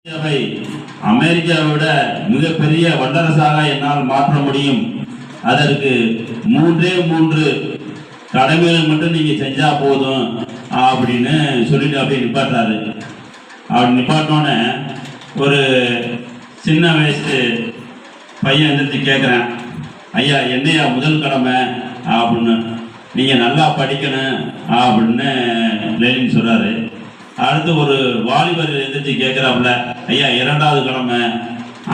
அமெரிக்காவை விட மிகப்பெரிய வல்லரசாக என்னால் மாற்ற முடியும். அதற்கு 3 கடமைகள் மட்டும் நீங்க செஞ்சா போதும் அப்படின்னு சொல்லிட்டு அப்படியே நிப்பாட்டாரு. அப்படி நிப்பாட்டினோன்னே ஒரு சின்ன வயசு பையன் எந்திரிச்சு கேட்குறேன், ஐயா என்னையா முதல் கடமை அப்படின்னு. நீங்கள் நல்லா படிக்கணும் அப்படின்னு லெனின் சொல்கிறாரு. அடுத்து ஒரு வாலிபர் எந்திரிச்சு கேட்குறாப்புல, ஐயா 2வது கடமை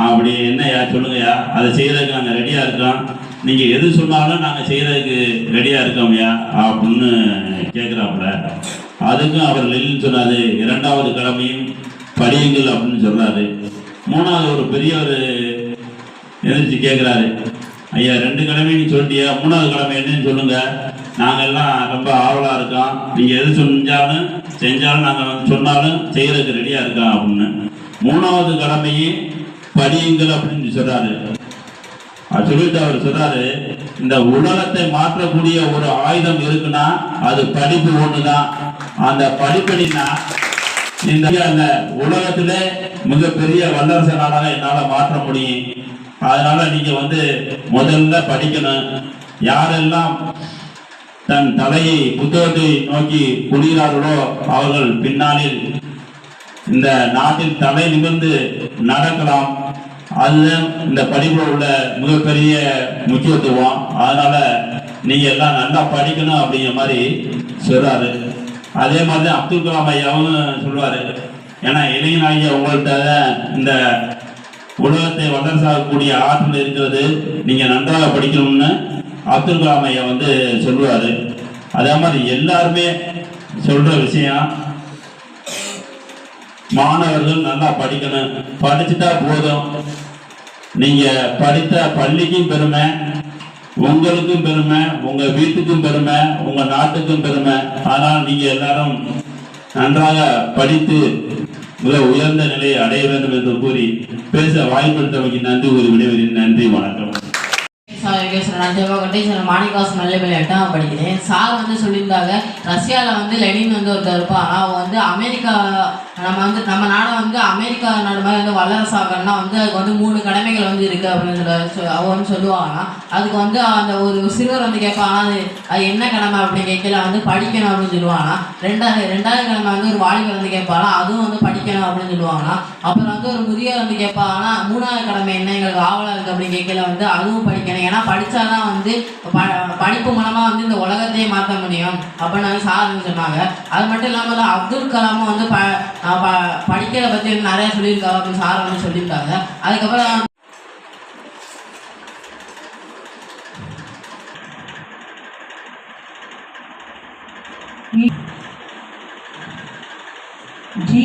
அப்படி என்னையா சொல்லுங்கய்யா, அதை செய்கிறதுக்கு நாங்கள் ரெடியாக இருக்கோம், நீங்கள் எது சொன்னாலும் நாங்கள் செய்கிறதுக்கு ரெடியாக இருக்கோம்யா அப்படின்னு கேட்குறாப்புல. அதுக்கும் அவர் லெனின் சொன்னார், 2வது கடமையும் படியுங்கள் அப்படின்னு சொல்கிறாரு. 3வது ஒரு பெரியவர் எந்திரிச்சு கேட்குறாரு, ஐயா 2 கடமைன்னு சொல்லிட்டியா, 3வது கடமை என்னன்னு சொல்லுங்க, நாங்கள் எல்லாம் ரொம்ப ஆவலாக இருக்கோம், நீங்கள் எது செஞ்சாலும் நாங்கள் சொன்னாலும் செய்கிறதுக்கு ரெடியாக இருக்கோம் அப்படின்னு. 3வது கடமையை படியுங்கள் அப்படின்னு சொல்கிறாரு. அது சொல்லிட்டு அவர் சொல்கிறாரு, இந்த உலகத்தை மாற்றக்கூடிய ஒரு ஆயுதம் இருக்குன்னா அது படிப்பு ஒன்று தான். அந்த படிப்படினா இந்த உலகத்திலே மிகப்பெரிய வல்லரசு நாடாக என்னால் மாற்ற முடியும். அதனால நீங்க முதல்ல படிக்கணும். யாரெல்லாம் தன் தலையை புத்தகத்தை நோக்கி குனிகிறார்களோ அவர்கள் பின்னாளில் இந்த நாட்டில் தலை நிமிர்ந்து நடக்கலாம். அதுதான் இந்த படிப்புல உள்ள மிகப்பெரிய முக்கியத்துவம். அதனால நீங்க எல்லாம் நல்லா படிக்கணும் அப்படிங்கிற மாதிரி சொல்றாரு. அதே மாதிரி தான் அப்துல் கலாம் ஐயாவும் சொல்லுவாரு. ஏன்னா இளைஞர் ஐயா உங்கள்கிட்ட இந்த உலகத்தை வல்லரசாகக்கூடிய ஆற்றல் இருக்கிறது, நீங்க நன்றாக படிக்கணும்னு அப்துல் கலாம் ஐயா சொல்லுவாரு. அதே மாதிரி எல்லாருமே சொல்ற விஷயம், மாணவர்கள் நல்லா படிக்கணும், படிச்சுட்டா போதும், நீங்க படித்த பள்ளிக்கும் பெருமை, உங்களுக்கும் பெருமை, உங்க வீட்டுக்கும் பெருமை, உங்க நாட்டுக்கும் பெருமை. ஆனால் நீங்க எல்லாரும் நன்றாக படித்து மிக உயர்ந்த நிலையை அடைய வேண்டும் என்று கூறி பேச வாய்ப்பளித்தமைக்கு நன்றி கூறி விடைபெறுகிறேன். நன்றி, வணக்கம். மாணிக்காஸ் மேல்நிலையில் 8ஆம் படிக்கிறேன். சார் சொல்லியிருந்தாங்க, ரஷ்யாவில் லெனின் ஒருத்தர் இருப்பான். அவன் அமெரிக்கா நம்ம நாடை அமெரிக்கா நாடு மாதிரி வல்லரசாகனா அதுக்கு 3 கடமைகள் இருக்கு அப்படின்னு அவன் சொல்லுவாங்க. அதுக்கு அந்த ஒரு சிறுவர் கேட்பாங்க, அது என்ன கடமை அப்படின்னு கேட்கல, படிக்கணும் அப்படின்னு சொல்லுவாங்க. 2வது கடமை ஒரு வாலிபர் கேட்பாங்க, அதுவும் படிக்கணும் அப்படின்னு சொல்லுவாங்க. அப்புறம் ஒரு முதியவர் கேட்பாங்கன்னா 3வது கடமை என்ன, எங்களுக்கு ஆவலாக இருக்கு அப்படின்னு கேட்கல, அதுவும் படிக்கணும். ஏன்னா படித்தாதான் படிப்பு மூலமா இந்த உலகத்தையே மாற்ற முடியும் அப்படின்னு சார் சொன்னாங்க. அது மட்டும் இல்லாமல் அப்துல் கலாமும் படிக்கிறத பற்றி நிறைய சொல்லியிருக்காங்க அப்படின்னு சார் சொல்லியிருக்காங்க. அதுக்கப்புறம் जी